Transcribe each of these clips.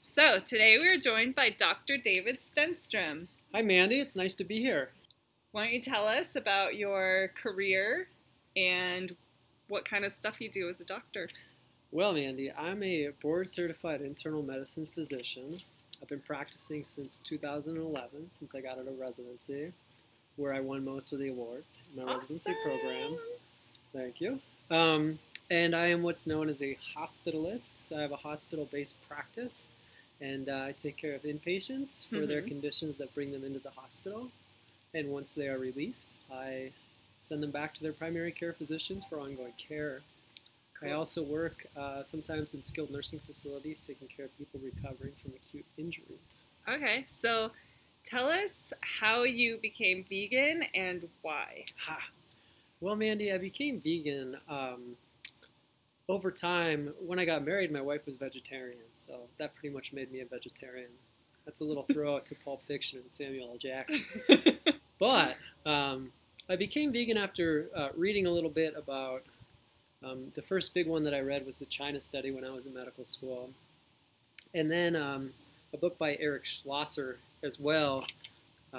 So today we are joined by Dr. David Stenstrom. Hi, Mandy. It's nice to be here. Why don't you tell us about your career and what kind of stuff you do as a doctor? Well, Mandy, I'm a board-certified internal medicine physician. I've been practicing since 2011, since I got out of residency, where I won most of the awards in my residency program. Thank you. And I am what's known as a hospitalist. So I have a hospital-based practice, and I take care of inpatients for their conditions that bring them into the hospital. And once they are released, I send them back to their primary care physicians for ongoing care. Cool. I also work sometimes in skilled nursing facilities, taking care of people recovering from acute injuries. Okay, so tell us how you became vegan and why. Well, Mandy, I became vegan over time. When I got married, my wife was vegetarian, so that pretty much made me a vegetarian. That's a little throw out to Pulp Fiction and Samuel L. Jackson. But I became vegan after reading a little bit about the first big one that I read was the China study when I was in medical school. And then a book by Eric Schlosser as well,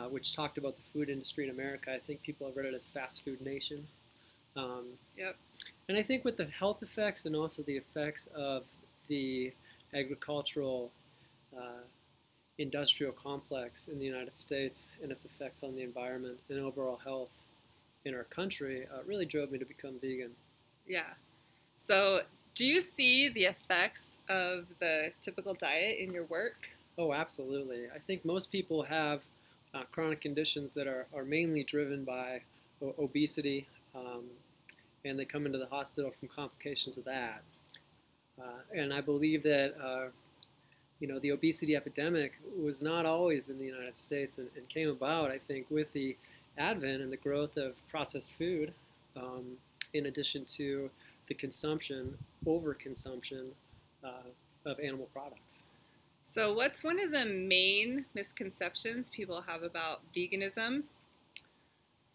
which talked about the food industry in America. I think people have read it as Fast Food Nation. Yep. And I think with the health effects and also the effects of the agricultural industrial complex in the United States and its effects on the environment and overall health in our country really drove me to become vegan. Yeah. So do you see the effects of the typical diet in your work? Oh, absolutely. I think most people have chronic conditions that are mainly driven by obesity, and they come into the hospital from complications of that. And I believe that the obesity epidemic was not always in the United States and came about, I think, with the advent and the growth of processed food, in addition to the consumption, overconsumption of animal products. So what's one of the main misconceptions people have about veganism?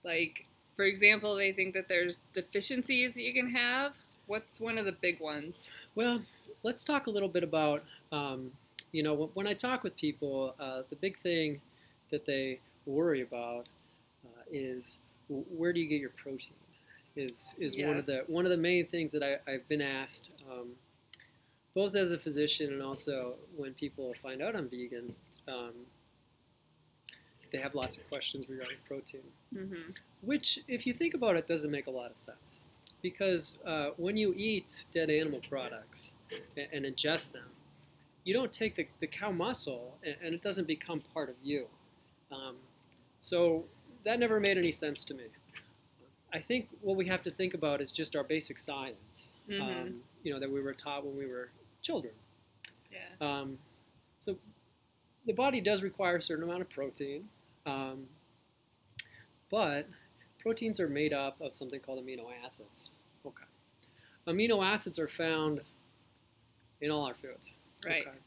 Like, for example, they think that there's deficiencies that you can have. What's one of the big ones? Well, let's talk a little bit about, when I talk with people, the big thing that they worry about is where do you get your protein? Is yes. one of the main things that I've been asked, both as a physician and also when people find out I'm vegan. They have lots of questions regarding protein, which, if you think about it, doesn't make a lot of sense. Because when you eat dead animal products and ingest them, you don't take the cow muscle and it doesn't become part of you. So that never made any sense to me. I think what we have to think about is just our basic science, that we were taught when we were children. Yeah. So the body does require a certain amount of protein, but proteins are made up of something called amino acids. Okay. Amino acids are found in all our foods. Right. Okay.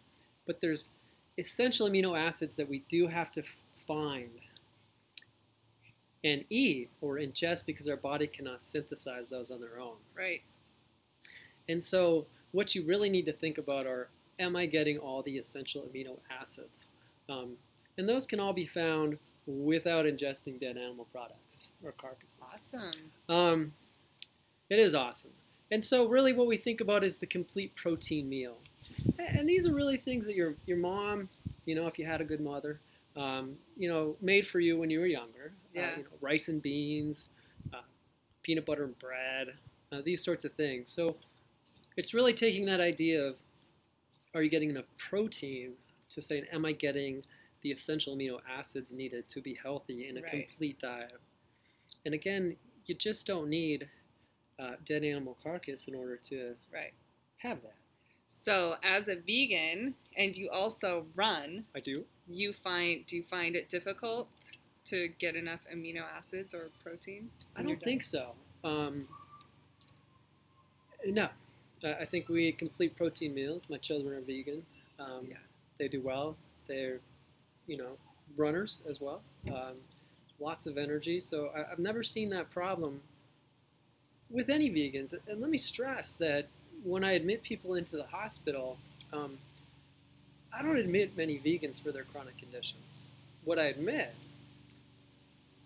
But there's essential amino acids that we do have to find and eat or ingest because our body cannot synthesize those on their own. Right. And so what you really need to think about are, am I getting all the essential amino acids? And those can all be found without ingesting dead animal products or carcasses. Awesome. It is awesome. And so really what we think about is the complete protein meal. And these are really things that your mom, if you had a good mother, made for you when you were younger. Yeah. Rice and beans, peanut butter and bread, these sorts of things. So it's really taking that idea of, are you getting enough protein, to say, am I getting the essential amino acids needed to be healthy in a complete diet? And again, you just don't need dead animal carcass in order to have that. So as a vegan, and you also run. I do. Do you find it difficult to get enough amino acids or protein? I don't think so. No. I think we eat complete protein meals. My children are vegan. They do well. They're, runners as well. Lots of energy. So I've never seen that problem with any vegans. And let me stress that when I admit people into the hospital, I don't admit many vegans for their chronic conditions. What I admit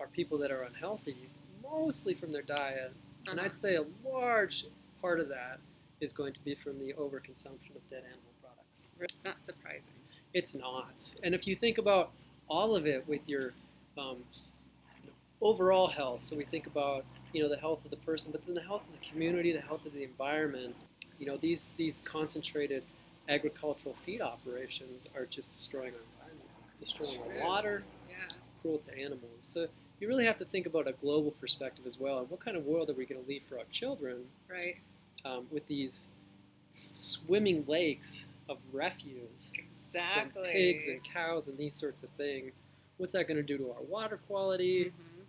are people that are unhealthy, mostly from their diet, and I'd say a large part of that is going to be from the overconsumption of dead animal products. It's not surprising. It's not. And if you think about all of it with your overall health, so we think about the health of the person, but then the health of the community, the health of the environment. These concentrated agricultural feed operations are just destroying our environment, destroying our water, cruel to animals. So you really have to think about a global perspective as well. And what kind of world are we going to leave for our children? Right. With these swimming lakes of refuse exactly. from pigs and cows and these sorts of things. What's that going to do to our water quality? Mm-hmm.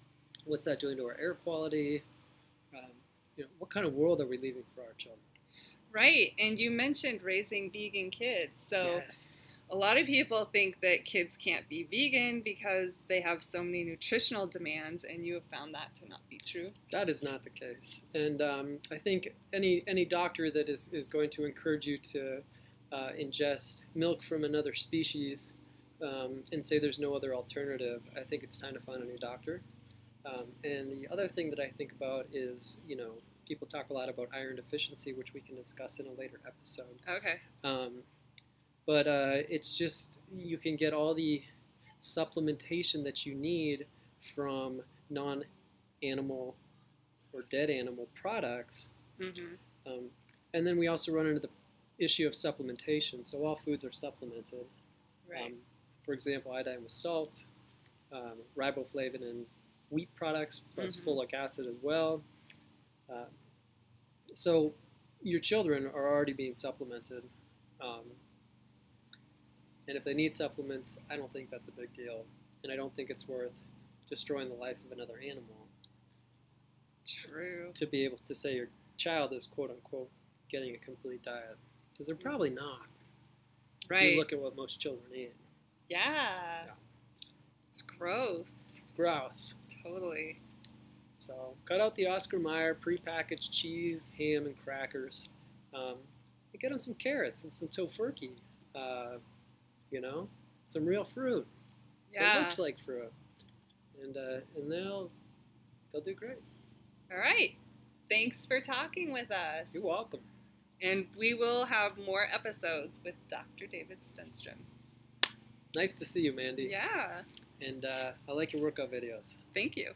What's that doing to our air quality? What kind of world are we leaving for our children? Right, and you mentioned raising vegan kids. So yes. A lot of people think that kids can't be vegan because they have so many nutritional demands, and you have found that to not be true. That is not the case. And I think any doctor that is going to encourage you to ingest milk from another species and say there's no other alternative, I think it's time to find a new doctor. And the other thing that I think about is, people talk a lot about iron deficiency, which we can discuss in a later episode. Okay. But it's just, you can get all the supplementation that you need from non-animal or dead animal products. Mm-hmm. And then we also run into the issue of supplementation. So all foods are supplemented. Right. For example, iodine with salt, riboflavin in wheat products, plus folic acid as well. So your children are already being supplemented. And if they need supplements, I don't think that's a big deal. And I don't think it's worth destroying the life of another animal. True. To be able to say your child is, quote unquote, getting a complete diet. Because they're probably not. Right. If you look at what most children eat. Yeah. It's gross. It's gross. Totally. So cut out the Oscar Mayer prepackaged cheese, ham, and crackers. And get them some carrots and some tofurkey. Some real fruit. Yeah. It looks like fruit. And they'll do great. All right. Thanks for talking with us. You're welcome. And we will have more episodes with Dr. David Stenstrom. Nice to see you, Mandy. Yeah. And I like your workout videos. Thank you.